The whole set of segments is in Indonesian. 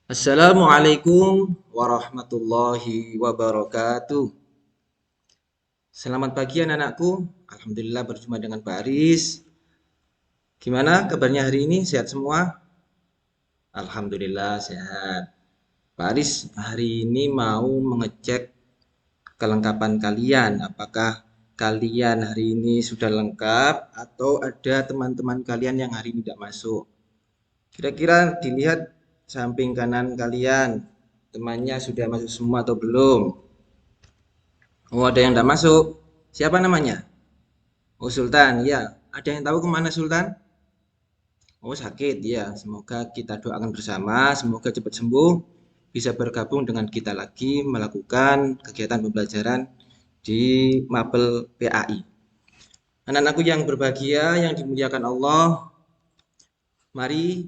Assalamualaikum warahmatullahi wabarakatuh. Selamat pagi anak-anakku. Alhamdulillah berjumpa dengan Pak Aris. Gimana kabarnya hari ini? Sehat semua? Alhamdulillah sehat. Pak Aris hari ini mau mengecek kelengkapan kalian. Apakah kalian hari ini sudah lengkap atau ada teman-teman kalian yang hari ini tidak masuk? Kira-kira dilihat samping kanan kalian, temannya sudah masuk semua atau belum? Oh, ada yang tidak masuk. Siapa namanya? Oh, Sultan. Ya, ada yang tahu kemana Sultan? Oh, sakit. Ya, semoga kita doakan bersama. Semoga cepat sembuh. Bisa bergabung dengan kita lagi melakukan kegiatan pembelajaran di Mapel PAI. Anak-anakku yang berbahagia, yang dimuliakan Allah, mari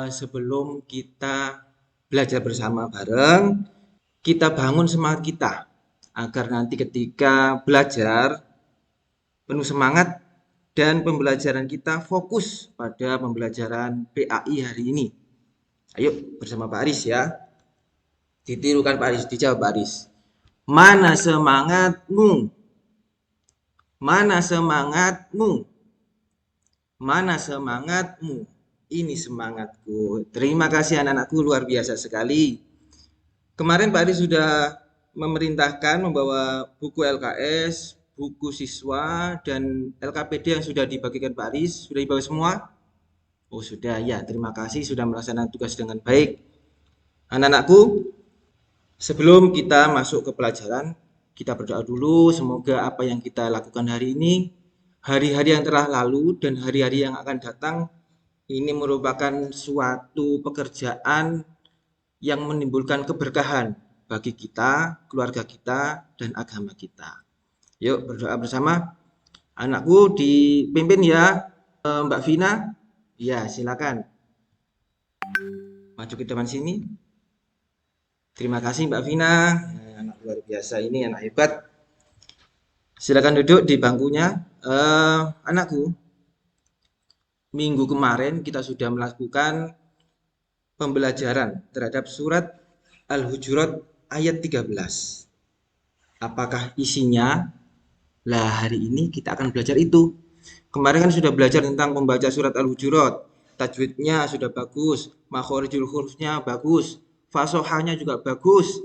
sebelum kita belajar bersama bareng, kita bangun semangat kita agar nanti ketika belajar penuh semangat dan pembelajaran kita fokus pada pembelajaran PAI hari ini. Ayo bersama Pak Aris ya. Ditirukan Pak Aris, dijawab Pak Aris. Mana semangatmu? Mana semangatmu? Mana semangatmu? Ini semangatku. Terima kasih anak-anakku, luar biasa sekali. Kemarin Pak Aris sudah memerintahkan membawa buku LKS, buku siswa, dan LKPD yang sudah dibagikan Pak Aris. Sudah dibawa semua? Oh sudah ya, terima kasih sudah melaksanakan tugas dengan baik. Anak-anakku, sebelum kita masuk ke pelajaran, kita berdoa dulu. Semoga apa yang kita lakukan hari ini, hari-hari yang telah lalu dan hari-hari yang akan datang, ini merupakan suatu pekerjaan yang menimbulkan keberkahan bagi kita, keluarga kita, dan agama kita. Yuk berdoa bersama. Anakku dipimpin ya, Mbak Vina. Ya, silakan. Maju ke depan sini. Terima kasih Mbak Vina. Anak luar biasa ini, anak hebat. Silakan duduk di bangkunya. Anakku, minggu kemarin kita sudah melakukan pembelajaran terhadap surat Al-Hujurat ayat 13. Apakah isinya? Lah hari ini kita akan belajar itu. Kemarin kan sudah belajar tentang membaca surat Al-Hujurat. Tajwidnya sudah bagus, makhorijul hurufnya bagus, fasohanya juga bagus,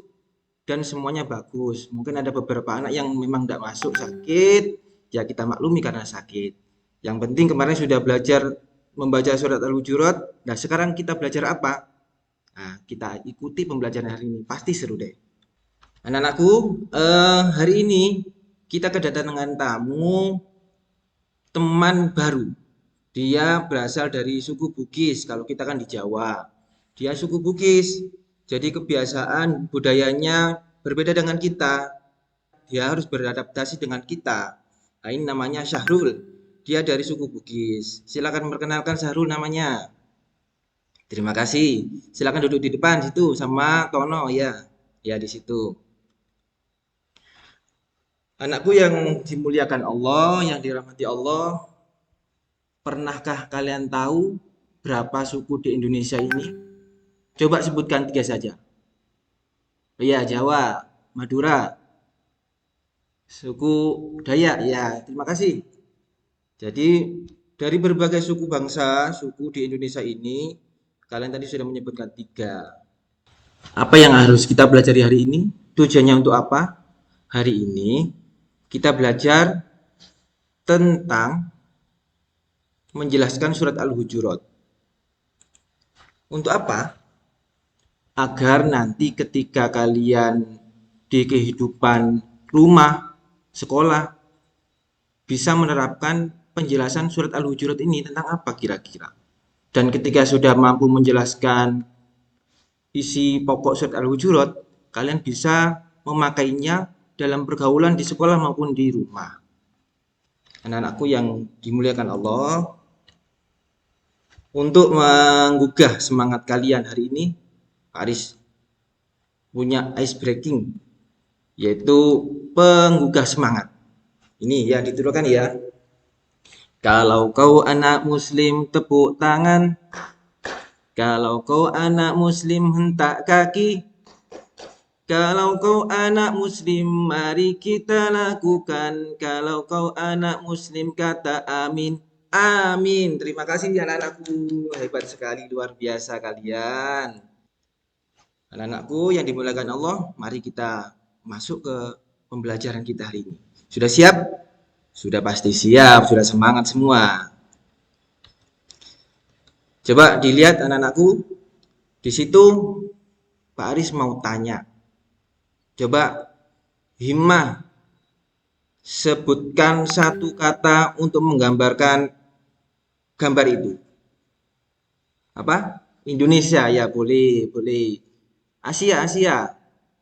dan semuanya bagus. Mungkin ada beberapa anak yang memang tidak masuk sakit, ya kita maklumi karena sakit. Yang penting kemarin sudah belajar membaca surat Al-Hujurat. Nah sekarang kita belajar apa? Nah, kita ikuti pembelajaran hari ini, pasti seru deh. Anak-anakku, hari ini kita kedatangan tamu, teman baru. Dia berasal dari suku Bugis, kalau kita kan di Jawa. Dia suku Bugis, jadi kebiasaan budayanya berbeda dengan kita. Dia harus beradaptasi dengan kita. Nah, ini namanya Syahrul. Dia dari suku Bugis. Silakan perkenalkan Syahrul namanya. Terima kasih. Silakan duduk di depan situ sama Tono ya. Ya di situ. Anakku yang dimuliakan Allah, yang dirahmati Allah, pernahkah kalian tahu berapa suku di Indonesia ini? Coba sebutkan tiga saja. Iya, Jawa, Madura, suku Dayak. Ya, terima kasih. Jadi dari berbagai suku bangsa, suku di Indonesia ini, kalian tadi sudah menyebutkan tiga. Apa yang harus kita pelajari hari ini? Tujuannya untuk apa? Hari ini kita belajar tentang menjelaskan surat Al-Hujurat. Untuk apa? Agar nanti ketika kalian di kehidupan rumah, sekolah, bisa menerapkan penjelasan surat Al-Hujurat ini tentang apa kira-kira. Dan ketika sudah mampu menjelaskan isi pokok surat Al-Hujurat, kalian bisa memakainya dalam pergaulan di sekolah maupun di rumah. Anak-anakku yang dimuliakan Allah, untuk menggugah semangat kalian hari ini, Pak Aris punya ice breaking, yaitu penggugah semangat. Ini ya dituturkan ya. Kalau kau anak muslim tepuk tangan. Kalau kau anak muslim hentak kaki. Kalau kau anak muslim mari kita lakukan. Kalau kau anak muslim kata amin. Amin. Terima kasih anak-anakku. Hebat sekali, luar biasa kalian. Anak-anakku yang dimuliakan Allah, mari kita masuk ke pembelajaran kita hari ini. Sudah siap? Sudah pasti siap, sudah semangat semua. Coba dilihat anak-anakku. Di situ Pak Aris mau tanya. Coba himmah sebutkan satu kata untuk menggambarkan gambar itu. Apa? Indonesia, ya boleh, boleh. Asia, Asia.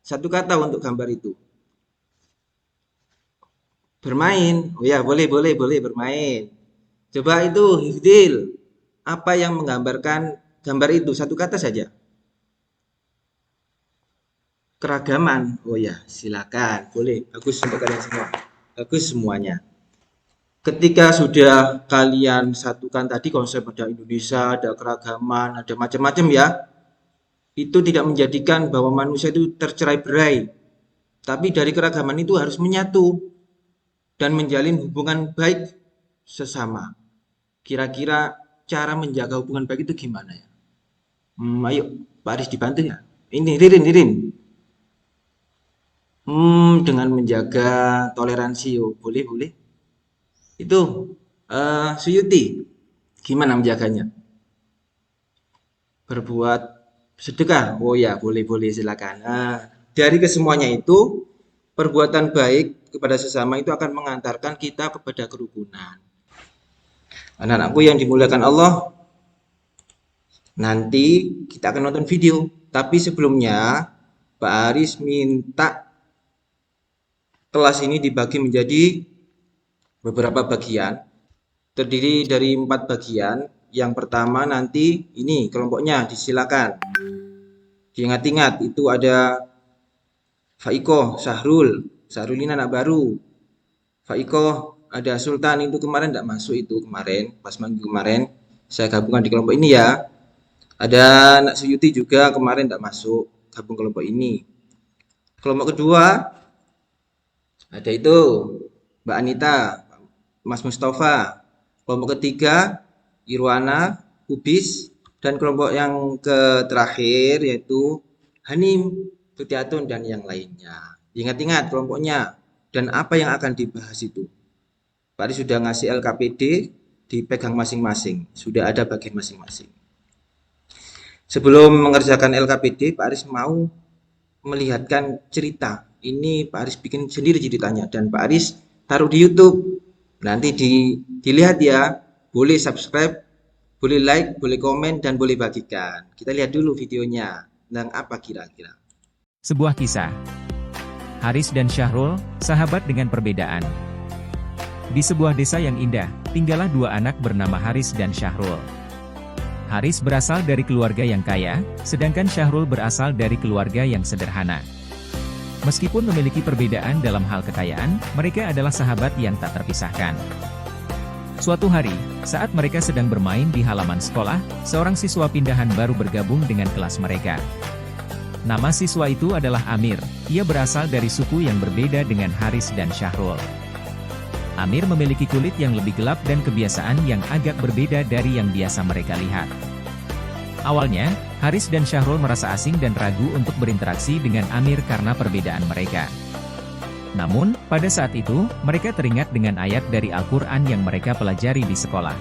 Satu kata untuk gambar itu. Bermain. Oh ya, boleh, boleh, boleh bermain. Coba itu, Hifdil. Apa yang menggambarkan gambar itu? Satu kata saja. Keragaman. Oh ya, silakan. Boleh. Bagus untuk kalian semua. Bagus semuanya. Ketika sudah kalian satukan tadi konsep ada Indonesia, ada keragaman, ada macam-macam ya. Itu tidak menjadikan bahwa manusia itu tercerai-berai. Tapi dari keragaman itu harus menyatu dan menjalin hubungan baik sesama. Kira-kira cara menjaga hubungan baik itu gimana ya? Ayo, Pak Aris dibantu ya. Ini, Ririn. Dengan menjaga toleransi, oh, boleh. Itu, Suyuti, gimana menjaganya? Berbuat sedekah, oh ya, boleh, silakan. Dari kesemuanya itu, perbuatan baik kepada sesama itu akan mengantarkan kita kepada kerukunan. Anak-anakku yang dimuliakan Allah, nanti kita akan nonton video. Tapi sebelumnya, Pak Aris minta kelas ini dibagi menjadi beberapa bagian, terdiri dari 4 bagian. Yang pertama nanti ini kelompoknya disilakan. Diingat-ingat itu ada Faiko, Sahrul ini anak baru. Faiko, ada Sultan itu kemarin tidak masuk itu kemarin, pas minggu kemarin. Saya gabungkan di kelompok ini ya. Ada Nak Suyuti juga kemarin tidak masuk, gabung kelompok ini. Kelompok kedua ada itu Mbak Anita, Mas Mustafa. Kelompok ketiga Irwana, Ubis, dan kelompok yang terakhir yaitu Hanim, Tutiatun, dan yang lainnya. Ingat-ingat kelompoknya dan apa yang akan dibahas itu. Pak Aris sudah ngasih LKPD, dipegang masing-masing. Sudah ada bagian masing-masing. Sebelum mengerjakan LKPD, Pak Aris mau melihatkan cerita. Ini Pak Aris bikin sendiri ceritanya dan Pak Aris taruh di YouTube. Nanti dilihat ya. Boleh subscribe, boleh like, boleh komen, dan boleh bagikan. Kita lihat dulu videonya. Tentang apa kira-kira? Sebuah kisah. Haris dan Syahrul, sahabat dengan perbedaan. Di sebuah desa yang indah, tinggallah 2 anak bernama Haris dan Syahrul. Haris berasal dari keluarga yang kaya, sedangkan Syahrul berasal dari keluarga yang sederhana. Meskipun memiliki perbedaan dalam hal kekayaan, mereka adalah sahabat yang tak terpisahkan. Suatu hari, saat mereka sedang bermain di halaman sekolah, seorang siswa pindahan baru bergabung dengan kelas mereka. Nama siswa itu adalah Amir. Ia berasal dari suku yang berbeda dengan Haris dan Syahrul. Amir memiliki kulit yang lebih gelap dan kebiasaan yang agak berbeda dari yang biasa mereka lihat. Awalnya, Haris dan Syahrul merasa asing dan ragu untuk berinteraksi dengan Amir karena perbedaan mereka. Namun, pada saat itu, mereka teringat dengan ayat dari Al-Quran yang mereka pelajari di sekolah.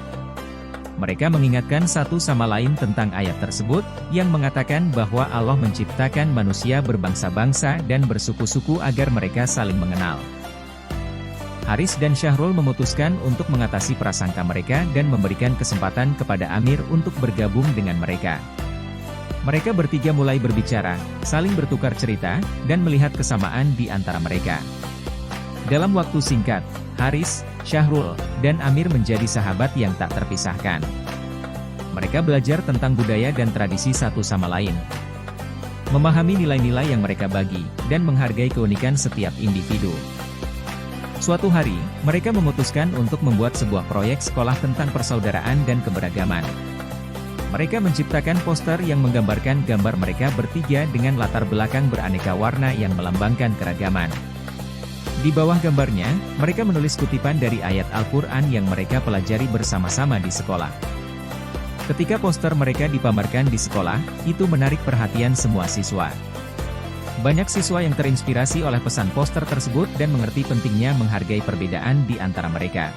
Mereka mengingatkan satu sama lain tentang ayat tersebut, yang mengatakan bahwa Allah menciptakan manusia berbangsa-bangsa dan bersuku-suku agar mereka saling mengenal. Haris dan Syahrul memutuskan untuk mengatasi prasangka mereka dan memberikan kesempatan kepada Amir untuk bergabung dengan mereka. Mereka bertiga mulai berbicara, saling bertukar cerita, dan melihat kesamaan di antara mereka. Dalam waktu singkat, Haris, Syahrul, dan Amir menjadi sahabat yang tak terpisahkan. Mereka belajar tentang budaya dan tradisi satu sama lain, memahami nilai-nilai yang mereka bagi, dan menghargai keunikan setiap individu. Suatu hari, mereka memutuskan untuk membuat sebuah proyek sekolah tentang persaudaraan dan keberagaman. Mereka menciptakan poster yang menggambarkan gambar mereka bertiga dengan latar belakang beraneka warna yang melambangkan keragaman. Di bawah gambarnya, mereka menulis kutipan dari ayat Al-Quran yang mereka pelajari bersama-sama di sekolah. Ketika poster mereka dipamerkan di sekolah, itu menarik perhatian semua siswa. Banyak siswa yang terinspirasi oleh pesan poster tersebut dan mengerti pentingnya menghargai perbedaan di antara mereka.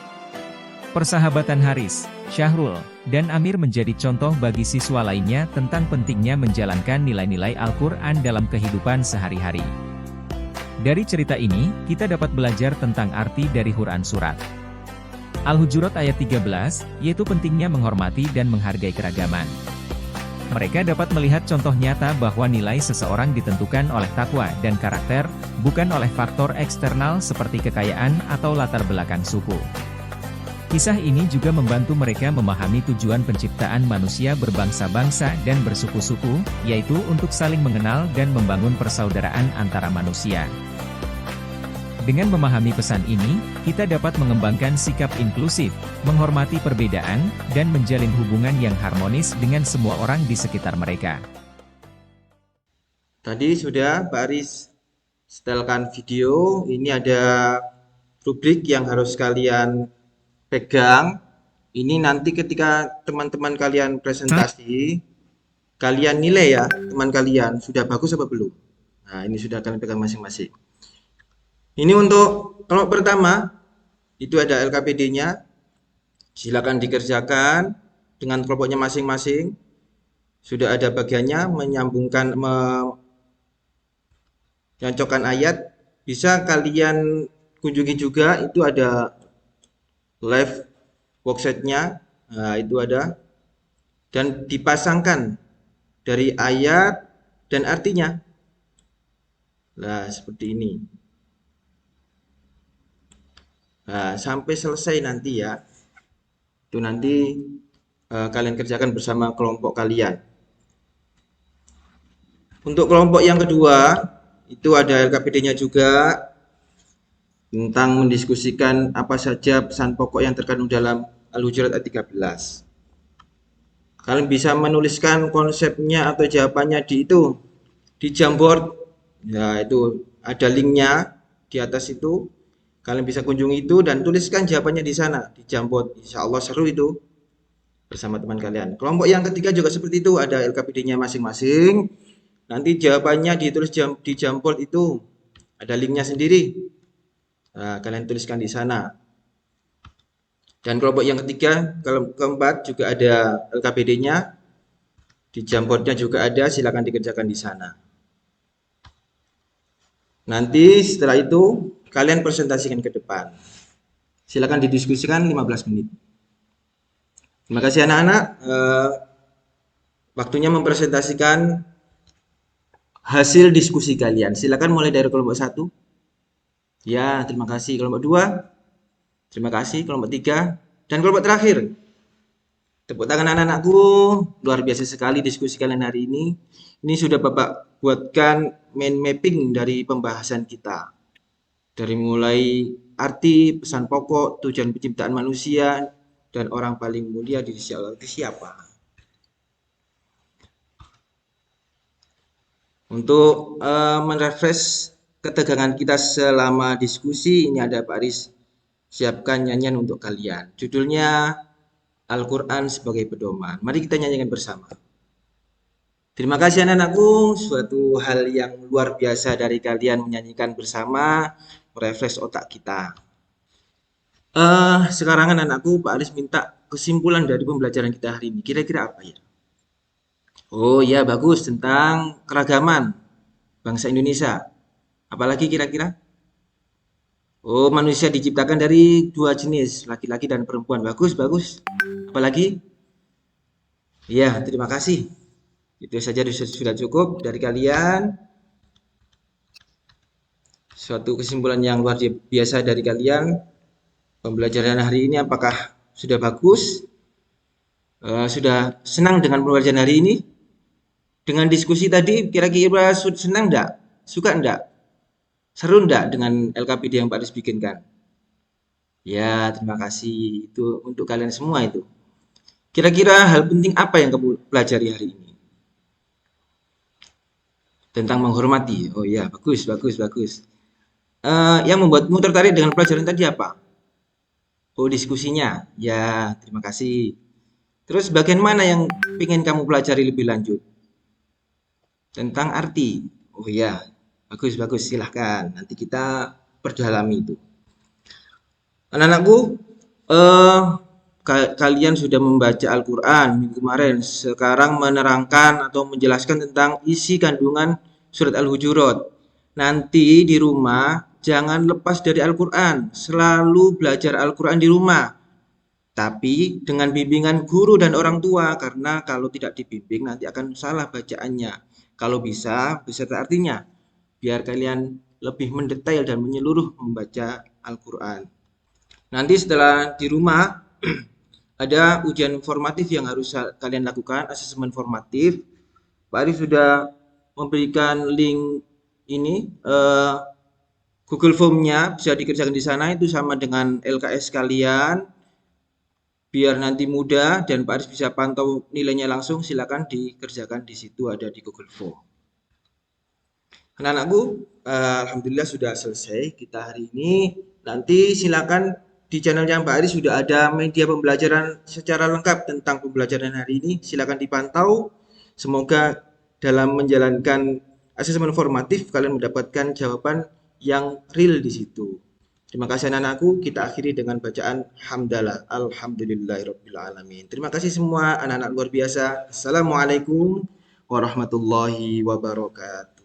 Persahabatan Haris, Syahrul, dan Amir menjadi contoh bagi siswa lainnya tentang pentingnya menjalankan nilai-nilai Al-Quran dalam kehidupan sehari-hari. Dari cerita ini, kita dapat belajar tentang arti dari Quran surat Al-Hujurat ayat 13, yaitu pentingnya menghormati dan menghargai keragaman. Mereka dapat melihat contoh nyata bahwa nilai seseorang ditentukan oleh takwa dan karakter, bukan oleh faktor eksternal seperti kekayaan atau latar belakang suku. Kisah ini juga membantu mereka memahami tujuan penciptaan manusia berbangsa-bangsa dan bersuku-suku, yaitu untuk saling mengenal dan membangun persaudaraan antara manusia. Dengan memahami pesan ini, kita dapat mengembangkan sikap inklusif, menghormati perbedaan, dan menjalin hubungan yang harmonis dengan semua orang di sekitar mereka. Tadi sudah Pak Aris setelkan video, ini ada rubrik yang harus kalian pegang. Ini nanti ketika teman-teman kalian presentasi, kalian nilai ya, teman kalian sudah bagus apa belum. Nah, ini sudah kalian pegang masing-masing. Ini untuk kelompok pertama, itu ada LKPD-nya. Silakan dikerjakan dengan kelompoknya masing-masing. Sudah ada bagiannya menyambungkan, menyocokkan ayat. Bisa kalian kunjungi juga, itu ada live workshop-nya. Nah, itu ada. Dan dipasangkan dari ayat dan artinya. Nah, seperti ini. Nah, sampai selesai nanti ya. Itu nanti kalian kerjakan bersama kelompok kalian. Untuk kelompok yang kedua, itu ada LKPD-nya juga tentang mendiskusikan apa saja pesan pokok yang terkandung dalam Al-Hujurat ayat 13. Kalian bisa menuliskan konsepnya atau jawabannya di Jamboard. Ya, itu ada linknya di atas itu. Kalian bisa kunjungi itu dan tuliskan jawabannya di sana, di Jamboard. Insya Allah seru itu bersama teman kalian. Kelompok yang ketiga juga seperti itu, ada LKPD-nya masing-masing. Nanti jawabannya ditulis di Jamboard itu, ada linknya sendiri. Nah, kalian tuliskan di sana. Dan kelompok yang ketiga, keempat juga ada LKPD-nya. Di Jamboard-nya juga ada, silakan dikerjakan di sana. Nanti setelah itu kalian presentasikan ke depan. Silakan didiskusikan 15 menit. Terima kasih anak-anak. Waktunya mempresentasikan hasil diskusi kalian. Silakan mulai dari kelompok 1. Ya, terima kasih. Kelompok 2. Terima kasih. Kelompok 3. Dan kelompok terakhir. Tepuk tangan anak-anakku. Luar biasa sekali diskusi kalian hari ini. Ini sudah Bapak buatkan mind mapping dari pembahasan kita. Dari mulai arti, pesan pokok, tujuan penciptaan manusia, dan orang paling mulia di sisi Allah itu siapa. Untuk merefresh ketegangan kita selama diskusi, ini ada Pak Aris siapkan nyanyian untuk kalian. Judulnya Al-Quran sebagai pedoman. Mari kita nyanyikan bersama. Terima kasih anak-anakku, suatu hal yang luar biasa dari kalian menyanyikan bersama, merefresh otak kita. Sekarang anak-anakku, Pak Aris minta kesimpulan dari pembelajaran kita hari ini. Kira-kira apa ya? Oh ya, bagus, tentang keragaman bangsa Indonesia. Apalagi kira-kira? Oh, manusia diciptakan dari 2 jenis, laki-laki dan perempuan. Bagus, bagus. Apalagi? Ya, terima kasih. Itu saja sudah cukup dari kalian. Suatu kesimpulan yang luar biasa dari kalian. Pembelajaran hari ini apakah sudah bagus? Sudah senang dengan pembelajaran hari ini? Dengan diskusi tadi kira-kira senang enggak? Suka enggak? Seru enggak dengan LKPD yang Pak Aris bikinkan? Ya, terima kasih. Itu untuk kalian semua itu. Kira-kira hal penting apa yang kamu pelajari hari ini? Tentang menghormati. Oh iya, bagus, bagus, bagus. Yang membuatmu tertarik dengan pelajaran tadi apa? Oh, diskusinya. Ya, terima kasih. Terus bagian mana yang ingin kamu pelajari lebih lanjut? Tentang arti. Oh iya, bagus, bagus. Silahkan. Nanti kita perdalami itu. Anak-anakku, eh, kalian sudah membaca Al-Quran minggu kemarin. Sekarang menerangkan atau menjelaskan tentang isi kandungan surat Al-Hujurat. Nanti di rumah jangan lepas dari Al-Quran. Selalu belajar Al-Quran di rumah. Tapi dengan bimbingan guru dan orang tua. Karena kalau tidak dibimbing nanti akan salah bacaannya. Kalau bisa, beserta artinya. Biar kalian lebih mendetail dan menyeluruh membaca Al-Quran. Nanti setelah di rumah ada ujian formatif yang harus kalian lakukan, asesmen formatif. Pak Arif sudah memberikan link ini Google Form-nya bisa dikerjakan di sana itu sama dengan LKS kalian biar nanti mudah dan Pak Aris bisa pantau nilainya langsung silakan dikerjakan di situ ada di Google Form. Anak-anakku, alhamdulillah sudah selesai kita hari ini. Nanti silakan di channelnya Mbak Aris sudah ada media pembelajaran secara lengkap tentang pembelajaran hari ini. Silakan dipantau. Semoga dalam menjalankan asesmen formatif kalian mendapatkan jawaban yang real di situ. Terima kasih anak-anakku. Kita akhiri dengan bacaan hamdalah. Alhamdulillahirabbil alamin. Terima kasih semua anak-anak luar biasa. Assalamualaikum warahmatullahi wabarakatuh.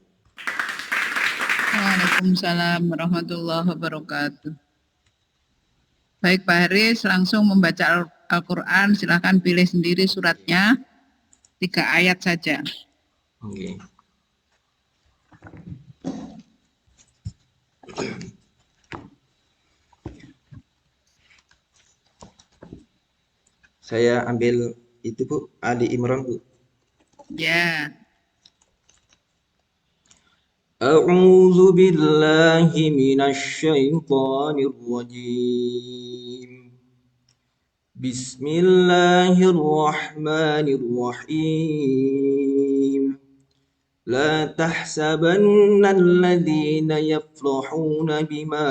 Waalaikumsalam warahmatullahi wabarakatuh. Baik Pak Haris, langsung membaca Al-Quran. Silahkan pilih sendiri suratnya. 3 ayat saja. Oke. Saya ambil itu Bu, Ali Imran Bu. Ya. A'udzu billahi minasy syaithanir rajim. Bismillahirrahmanirrahim. لا تحسبن الذين يفرحون بما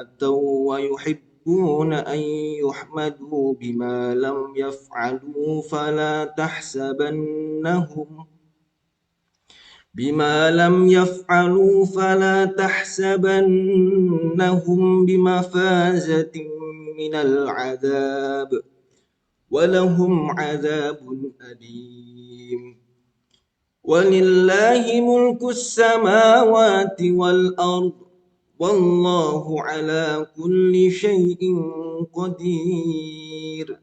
أتوا ويحبون أن يحمدوا بما لم يفعلوا فلا تحسبنهم بمفازة من العذاب ولهم عذاب أليم ولله ملك السماوات والأرض والله على كل شيء قدير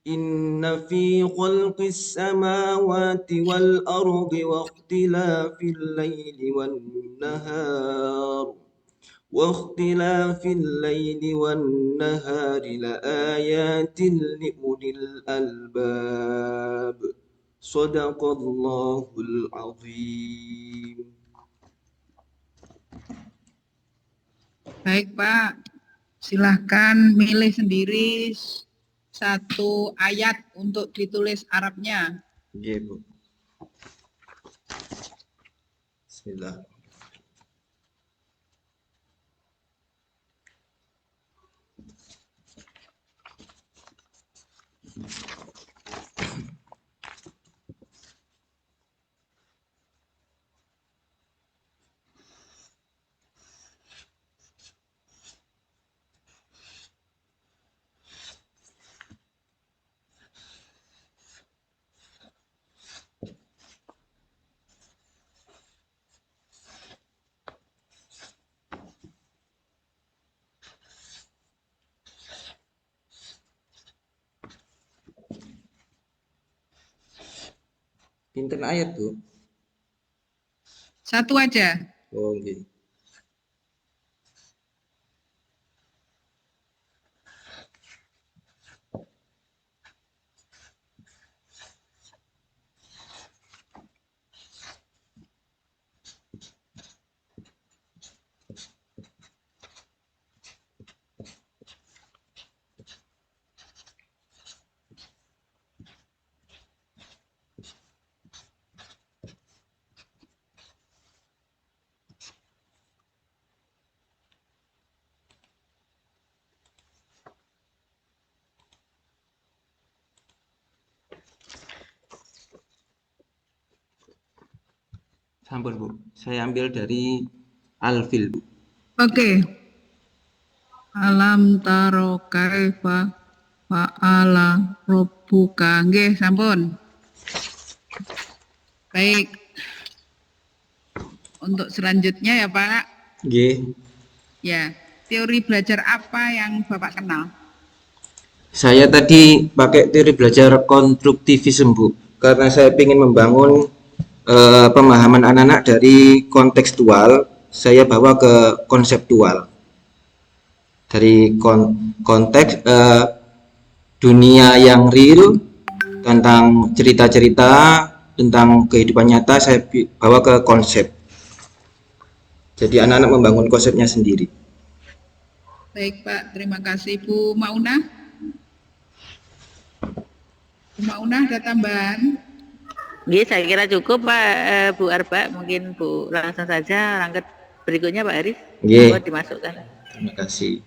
إن في خلق السماوات والأرض واختلاف الليل والنهار لآيات لأولي الألباب Sadaqallahul azim. Baik Pak, silahkan milih sendiri 1 ayat untuk ditulis Arabnya. Oke Bu. Bismillah. Pinten ayat Bu? 1 aja. Oh, okay. Sampun, Bu. Saya ambil dari Alfil, Bu. Oke. Alam taro kaifa fa'ala rabbuka. Nggih, sampun. Baik. Untuk selanjutnya ya, Pak. Nggih. Ya, teori belajar apa yang Bapak kenal? Saya tadi pakai teori belajar konstruktivisme, Bu. Karena saya ingin membangun pemahaman anak-anak dari kontekstual, saya bawa ke konseptual. Dari konteks dunia yang real, tentang cerita-cerita, tentang kehidupan nyata, saya bawa ke konsep. Jadi anak-anak membangun konsepnya sendiri. Baik, Pak. Terima kasih, Bu Mauna. Bu Mauna, ada tambahan? Nggih, saya kira cukup Pak Bu Arba. Mungkin Bu langsung saja rangkaian berikutnya Pak Haris. Nggih. Mohon dimasukkan. Terima kasih.